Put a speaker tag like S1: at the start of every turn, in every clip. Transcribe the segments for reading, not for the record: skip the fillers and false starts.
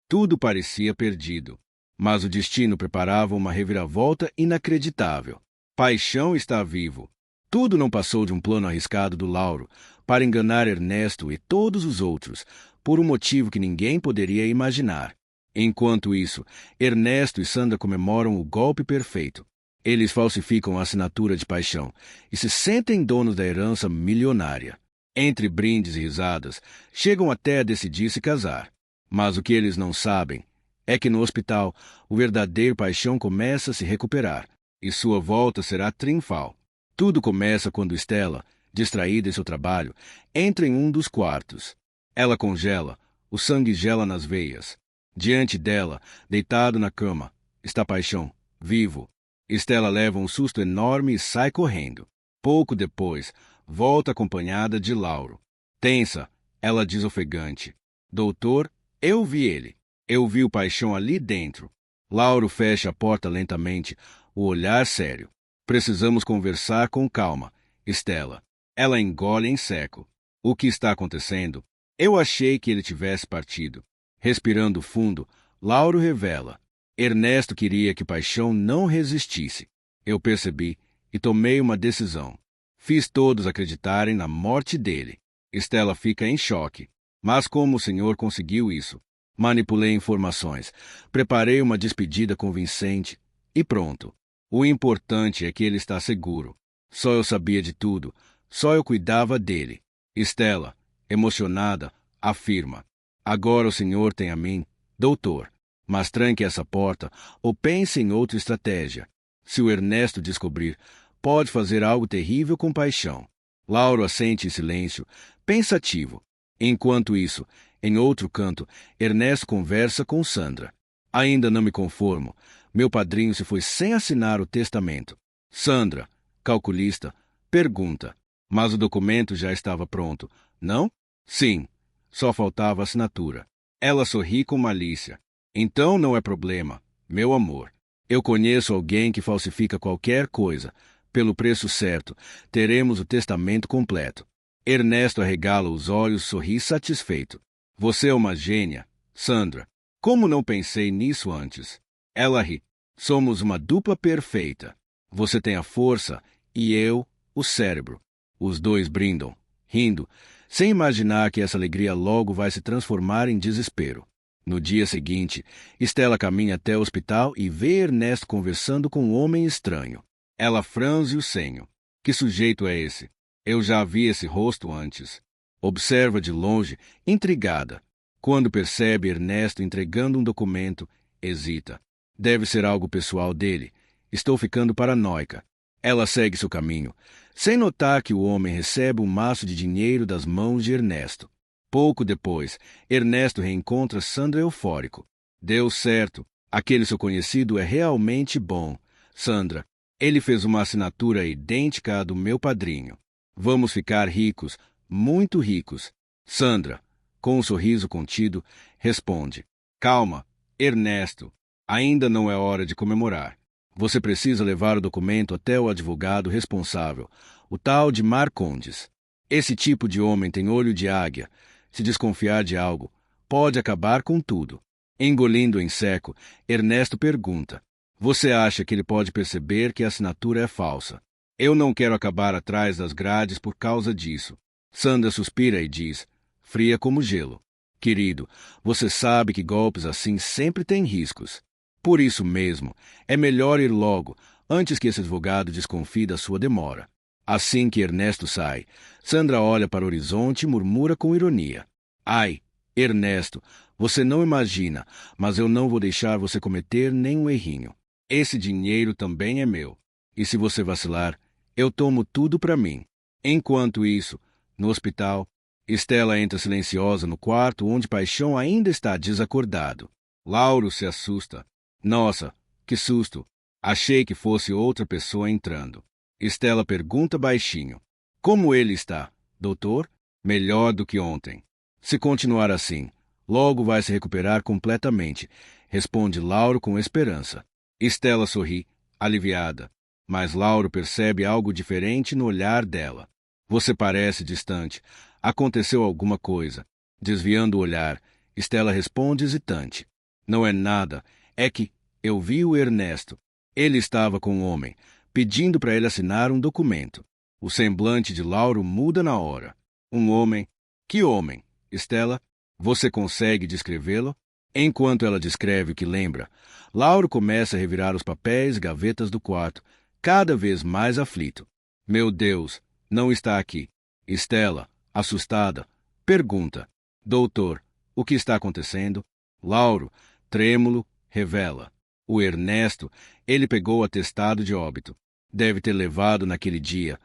S1: Tudo parecia perdido. Mas o destino preparava uma reviravolta inacreditável. Paixão está vivo. Tudo não passou de um plano arriscado do Lauro para enganar Ernesto e todos os outros, por um motivo que ninguém poderia imaginar. Enquanto isso, Ernesto e Sandra comemoram o golpe perfeito. Eles falsificam a assinatura de paixão e se sentem donos da herança milionária. Entre brindes e risadas, chegam até a decidir se casar. Mas o que eles não sabem é que no hospital o verdadeiro paixão começa a se recuperar e sua volta será triunfal. Tudo começa quando Stella, distraída em seu trabalho, entra em um dos quartos. Ela congela, o sangue gela nas veias. Diante dela, deitado na cama, está Paixão, vivo. Stella leva um susto enorme e sai correndo. Pouco depois, volta acompanhada de Lauro. Tensa, ela diz ofegante: Doutor, eu vi ele. Eu vi o Paixão ali dentro. Lauro fecha a porta lentamente, o olhar sério. Precisamos conversar com calma, Stella. Ela engole em seco. O que está acontecendo? Eu achei que ele tivesse partido. Respirando fundo, Lauro revela: Ernesto queria que Paixão não resistisse. Eu percebi e tomei uma decisão. Fiz todos acreditarem na morte dele. Stella fica em choque. Mas como o senhor conseguiu isso? Manipulei informações, preparei uma despedida convincente e pronto. O importante é que ele está seguro. Só eu sabia de tudo, só eu cuidava dele. Stella, emocionada, afirma: Agora o senhor tem a mim, doutor. Mas tranque essa porta ou pense em outra estratégia. Se o Ernesto descobrir, pode fazer algo terrível com Paixão. Lauro assente em silêncio, pensativo. Enquanto isso, em outro canto, Ernesto conversa com Sandra. Ainda não me conformo. Meu padrinho se foi sem assinar o testamento. Sandra, calculista, pergunta: Mas o documento já estava pronto, não? Sim. Só faltava a assinatura. Ela sorri com malícia. Então não é problema, meu amor. Eu conheço alguém que falsifica qualquer coisa. Pelo preço certo, teremos o testamento completo. Ernesto arregala os olhos, sorri satisfeito. Você é uma gênia, Sandra. Como não pensei nisso antes? Ela ri. Somos uma dupla perfeita. Você tem a força e eu, o cérebro. Os dois brindam, rindo, sem imaginar que essa alegria logo vai se transformar em desespero. No dia seguinte, Stella caminha até o hospital e vê Ernesto conversando com um homem estranho. Ela franze o senho. Que sujeito é esse? Eu já vi esse rosto antes. Observa de longe, intrigada. Quando percebe Ernesto entregando um documento, hesita. Deve ser algo pessoal dele. Estou ficando paranoica. Ela segue seu caminho, sem notar que o homem recebe um maço de dinheiro das mãos de Ernesto. Pouco depois, Ernesto reencontra Sandra eufórico. Deu certo. Aquele seu conhecido é realmente bom. Sandra, ele fez uma assinatura idêntica à do meu padrinho. Vamos ficar ricos, muito ricos. Sandra, com um sorriso contido, responde: Calma, Ernesto. Ainda não é hora de comemorar. Você precisa levar o documento até o advogado responsável, o tal de Marcondes. Esse tipo de homem tem olho de águia. Se desconfiar de algo, pode acabar com tudo. Engolindo em seco, Ernesto pergunta: Você acha que ele pode perceber que a assinatura é falsa? Eu não quero acabar atrás das grades por causa disso. Sandra suspira e diz, fria como gelo: Querido, você sabe que golpes assim sempre têm riscos. Por isso mesmo, é melhor ir logo, antes que esse advogado desconfie da sua demora. Assim que Ernesto sai, Sandra olha para o horizonte e murmura com ironia: Ai, Ernesto, você não imagina, mas eu não vou deixar você cometer nenhum errinho. Esse dinheiro também é meu. E se você vacilar, eu tomo tudo para mim. Enquanto isso, no hospital, Stella entra silenciosa no quarto onde Paixão ainda está desacordado. Lauro se assusta. Nossa, que susto! Achei que fosse outra pessoa entrando. Stella pergunta baixinho: Como ele está, doutor? Melhor do que ontem. Se continuar assim, logo vai se recuperar completamente, responde Lauro com esperança. Stella sorri, aliviada, mas Lauro percebe algo diferente no olhar dela. Você parece distante. Aconteceu alguma coisa. Desviando o olhar, Stella responde hesitante: Não é nada. É que eu vi o Ernesto. Ele estava com um homem, pedindo para ele assinar um documento. O semblante de Lauro muda na hora. Um homem? Que homem? Estela, você consegue descrevê-lo? Enquanto ela descreve o que lembra, Lauro começa a revirar os papéis e gavetas do quarto, cada vez mais aflito. Meu Deus, não está aqui. Estela, assustada, pergunta: Doutor, o que está acontecendo? Lauro, trêmulo, revela: o Ernesto, ele pegou o atestado de óbito. Deve ter levado naquele dia,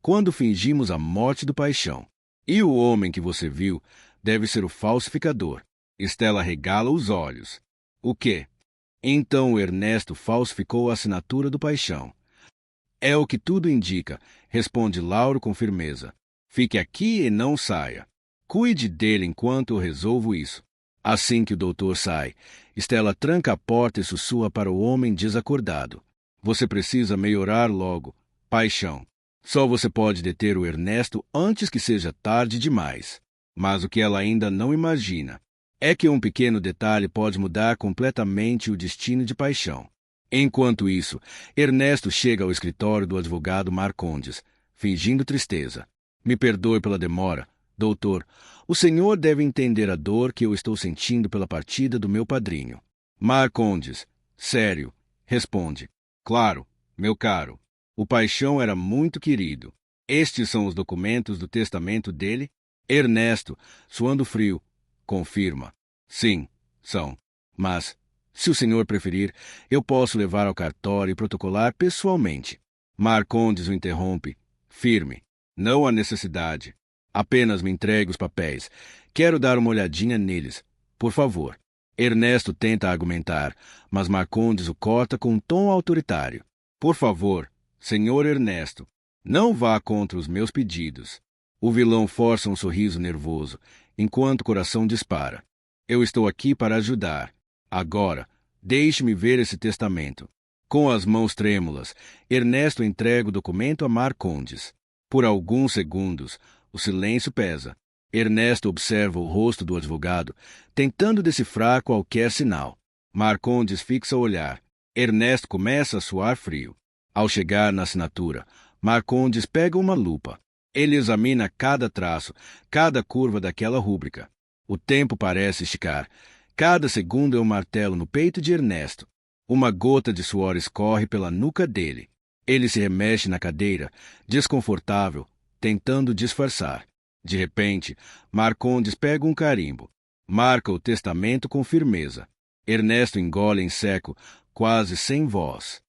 S1: quando fingimos a morte do Paixão. E o homem que você viu deve ser o falsificador. Estela regala os olhos. O quê? Então o Ernesto falsificou a assinatura do Paixão. É o que tudo indica, responde Lauro com firmeza. Fique aqui e não saia. Cuide dele enquanto eu resolvo isso. Assim que o doutor sai, Estela tranca a porta e sussurra para o homem desacordado. Você precisa melhorar logo. Paixão. Só você pode deter o Ernesto antes que seja tarde demais. Mas o que ela ainda não imagina é que um pequeno detalhe pode mudar completamente o destino de Paixão. Enquanto isso, Ernesto chega ao escritório do advogado Marcondes, fingindo tristeza. Me perdoe pela demora, doutor. O senhor deve entender a dor que eu estou sentindo pela partida do meu padrinho. Marcondes, sério, responde. Claro, meu caro. O Paixão era muito querido. Estes são os documentos do testamento dele? Ernesto, suando frio, confirma. Sim, são. Mas, se o senhor preferir, eu posso levar ao cartório e protocolar pessoalmente. Marcondes o interrompe, firme. Não há necessidade. Apenas me entregue os papéis. Quero dar uma olhadinha neles. Por favor. Ernesto tenta argumentar, mas Marcondes o corta com um tom autoritário. Por favor, senhor Ernesto, não vá contra os meus pedidos. O vilão força um sorriso nervoso, enquanto o coração dispara. Eu estou aqui para ajudar. Agora, deixe-me ver esse testamento. Com as mãos trêmulas, Ernesto entrega o documento a Marcondes. Por alguns segundos, o silêncio pesa. Ernesto observa o rosto do advogado, tentando decifrar qualquer sinal. Marcondes fixa o olhar. Ernesto começa a suar frio. Ao chegar na assinatura, Marcondes pega uma lupa. Ele examina cada traço, cada curva daquela rúbrica. O tempo parece esticar. Cada segundo é um martelo no peito de Ernesto. Uma gota de suor escorre pela nuca dele. Ele se remexe na cadeira, desconfortável, tentando disfarçar. De repente, Marcondes pega um carimbo. Marca o testamento com firmeza. Ernesto engole em seco, quase sem voz.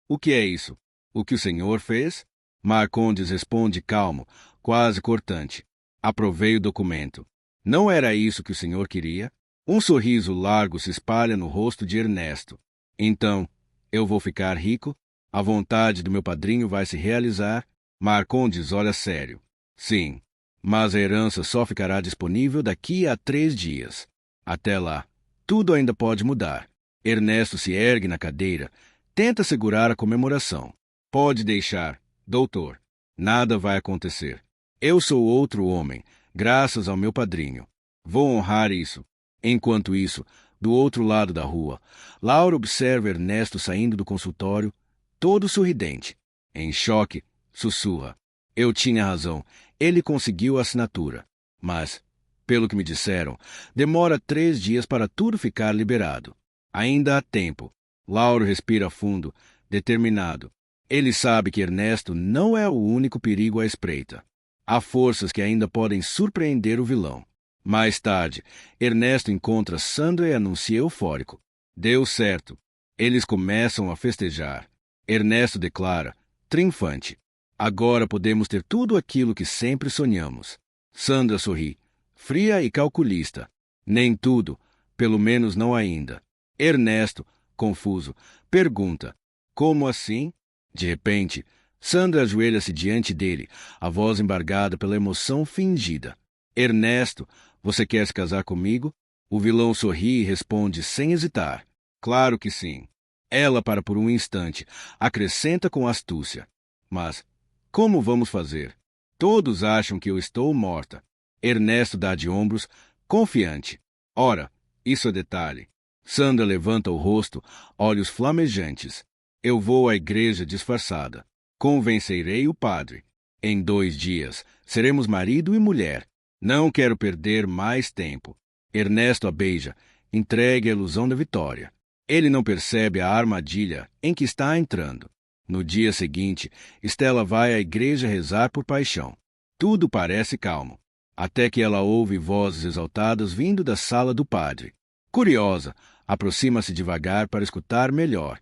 S1: O que é isso? O que o senhor fez? Marcondes responde calmo, quase cortante. Aprovei o documento. Não era isso que o senhor queria? Um sorriso largo se espalha no rosto de Ernesto. Então, eu vou ficar rico? A vontade do meu padrinho vai se realizar? Marcondes olha sério. Sim, mas a herança só ficará disponível daqui a 3 dias. Até lá, tudo ainda pode mudar. Ernesto se ergue na cadeira, tenta segurar a comemoração. Pode deixar, doutor. Nada vai acontecer. Eu sou outro homem, graças ao meu padrinho. Vou honrar isso. Enquanto isso, do outro lado da rua, Laura observa Ernesto saindo do consultório, todo sorridente. Em choque, sussurra. Eu tinha razão. Ele conseguiu a assinatura. Mas, pelo que me disseram, demora 3 dias para tudo ficar liberado. Ainda há tempo. Lauro respira fundo, determinado. Ele sabe que Ernesto não é o único perigo à espreita. Há forças que ainda podem surpreender o vilão. Mais tarde, Ernesto encontra Sandra e anuncia eufórico. Deu certo. Eles começam a festejar. Ernesto declara, triunfante. Agora podemos ter tudo aquilo que sempre sonhamos. Sandra sorri, fria e calculista. Nem tudo, pelo menos não ainda. Ernesto, confuso, pergunta, como assim? De repente, Sandra ajoelha-se diante dele, a voz embargada pela emoção fingida. Ernesto, você quer se casar comigo? O vilão sorri e responde sem hesitar. Claro que sim. Ela para por um instante, acrescenta com astúcia. Mas, como vamos fazer? Todos acham que eu estou morta. Ernesto dá de ombros, confiante. Ora, isso é detalhe. Sandra levanta o rosto, olhos flamejantes. Eu vou à igreja disfarçada. Convencerei o padre. Em 2 dias, seremos marido e mulher. Não quero perder mais tempo. Ernesto a beija, entregue a ilusão da vitória. Ele não percebe a armadilha em que está entrando. No dia seguinte, Stella vai à igreja rezar por paixão. Tudo parece calmo, até que ela ouve vozes exaltadas vindo da sala do padre. Curiosa, aproxima-se devagar para escutar melhor.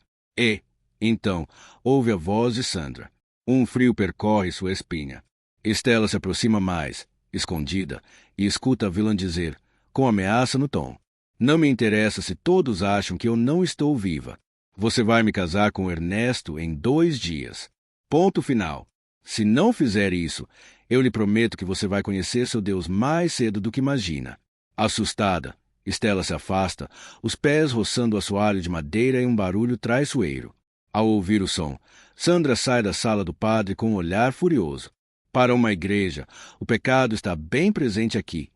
S1: Então, ouve a voz de Sandra. Um frio percorre sua espinha. Stella se aproxima mais, escondida, e escuta a vilã dizer, com ameaça no tom: Não me interessa se todos acham que eu não estou viva. Você vai me casar com Ernesto em 2 dias. Ponto final. Se não fizer isso, eu lhe prometo que você vai conhecer seu Deus mais cedo do que imagina. Assustada, Stella se afasta, os pés roçando o assoalho de madeira em um barulho traiçoeiro. Ao ouvir o som, Sandra sai da sala do padre com um olhar furioso. Para uma igreja, o pecado está bem presente aqui.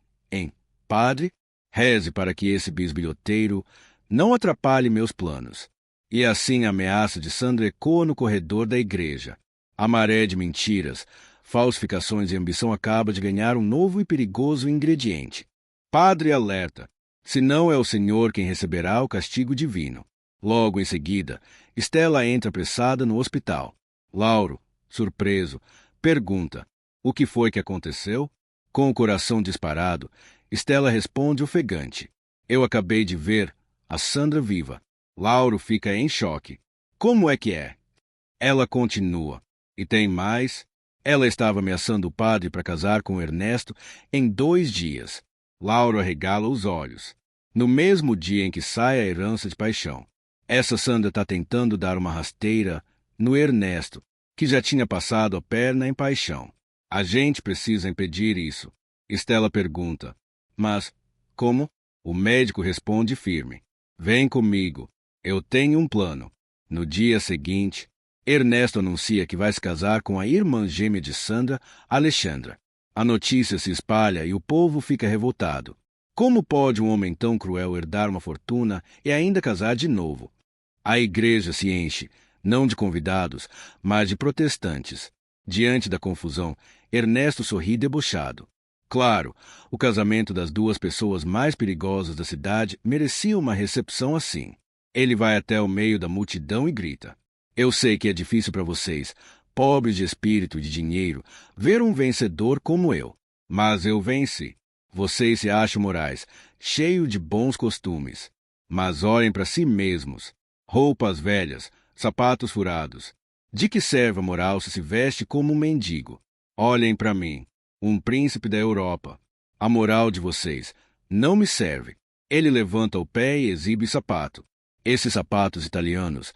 S1: Padre, reze para que esse bisbilhoteiro não atrapalhe meus planos. E assim a ameaça de Sandra ecoa no corredor da igreja. A maré de mentiras, falsificações e ambição acaba de ganhar um novo e perigoso ingrediente. Padre alerta: se não é o Senhor quem receberá o castigo divino. Logo em seguida, Stella entra apressada no hospital. Lauro, surpreso, pergunta: o que foi que aconteceu? Com o coração disparado, Stella responde ofegante: eu acabei de ver a Sandra viva. Lauro fica em choque. Como é que é? Ela continua. E tem mais? Ela estava ameaçando o padre para casar com Ernesto em 2 dias. Lauro arregala os olhos. No mesmo dia em que sai a herança de paixão. Essa Sandra está tentando dar uma rasteira no Ernesto, que já tinha passado a perna em paixão. A gente precisa impedir isso. Stella pergunta: mas como? O médico responde firme: vem comigo. Eu tenho um plano. No dia seguinte, Ernesto anuncia que vai se casar com a irmã gêmea de Sandra, Alexandra. A notícia se espalha e o povo fica revoltado. Como pode um homem tão cruel herdar uma fortuna e ainda casar de novo? A igreja se enche, não de convidados, mas de protestantes. Diante da confusão, Ernesto sorri debochado. Claro, o casamento das 2 pessoas mais perigosas da cidade merecia uma recepção assim. Ele vai até o meio da multidão e grita: eu sei que é difícil para vocês, pobres de espírito e de dinheiro, ver um vencedor como eu. Mas eu venci. Vocês se acham morais, cheios de bons costumes. Mas olhem para si mesmos. Roupas velhas, sapatos furados. De que serve a moral se veste como um mendigo? Olhem para mim, um príncipe da Europa. A moral de vocês não me serve. Ele levanta o pé e exibe sapato. Esses sapatos italianos,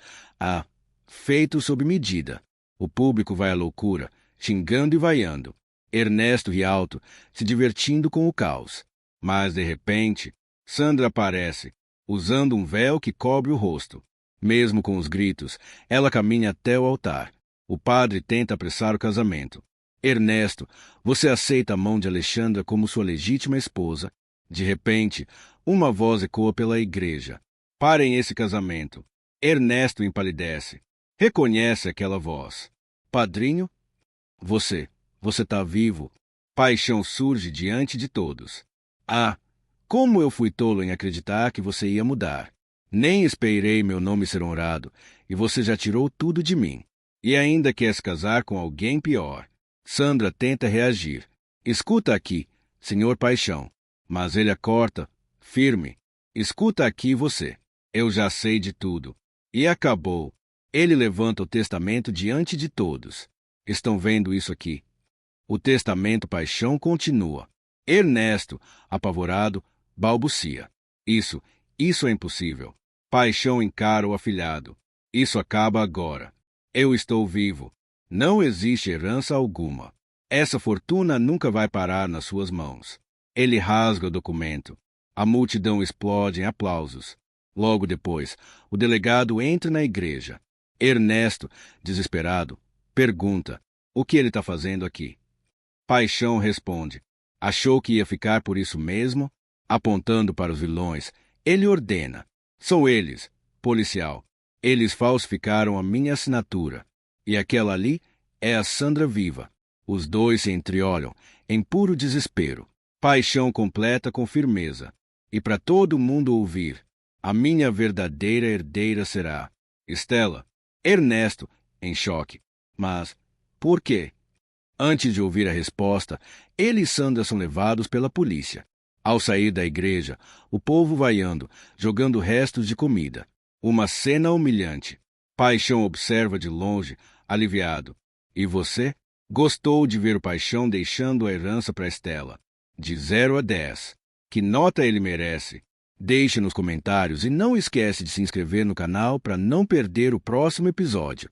S1: feitos sob medida. O público vai à loucura, xingando e vaiando. Ernesto ri alto, se divertindo com o caos. Mas, de repente, Sandra aparece, usando um véu que cobre o rosto. Mesmo com os gritos, ela caminha até o altar. O padre tenta apressar o casamento. Ernesto, você aceita a mão de Alexandra como sua legítima esposa. De repente, uma voz ecoa pela igreja: parem esse casamento. Ernesto empalidece. Reconhece aquela voz. Padrinho? Você está vivo. Paixão surge diante de todos. Como eu fui tolo em acreditar que você ia mudar. Nem esperei meu nome ser honrado, e você já tirou tudo de mim. E ainda quer se casar com alguém pior. Sandra tenta reagir. Escuta aqui, senhor Paixão. Mas ele a corta, firme. Escuta aqui você. Eu já sei de tudo. E acabou. Ele levanta o testamento diante de todos. Estão vendo isso aqui? O testamento Paixão continua. Ernesto, apavorado, balbucia: Isso é impossível. Paixão encara o afilhado. Isso acaba agora. Eu estou vivo. Não existe herança alguma. Essa fortuna nunca vai parar nas suas mãos. Ele rasga o documento. A multidão explode em aplausos. Logo depois, o delegado entra na igreja. Ernesto, desesperado, pergunta: o que ele está fazendo aqui? Paixão responde: achou que ia ficar por isso mesmo? Apontando para os vilões, ele ordena: São eles, policial. Eles falsificaram a minha assinatura. E aquela ali é a Sandra viva. Os dois se entreolham, em puro desespero. Paixão completa com firmeza. E para todo mundo ouvir, a minha verdadeira herdeira será Estela. Ernesto, em choque. Mas por quê? Antes de ouvir a resposta, ele e Sandra são levados pela polícia. Ao sair da igreja, o povo vaiando, jogando restos de comida. Uma cena humilhante. Paixão observa de longe, aliviado. E você? Gostou de ver o Paixão deixando a herança para Estela? De 0 a 10. Que nota ele merece? Deixe nos comentários e não esquece de se inscrever no canal para não perder o próximo episódio.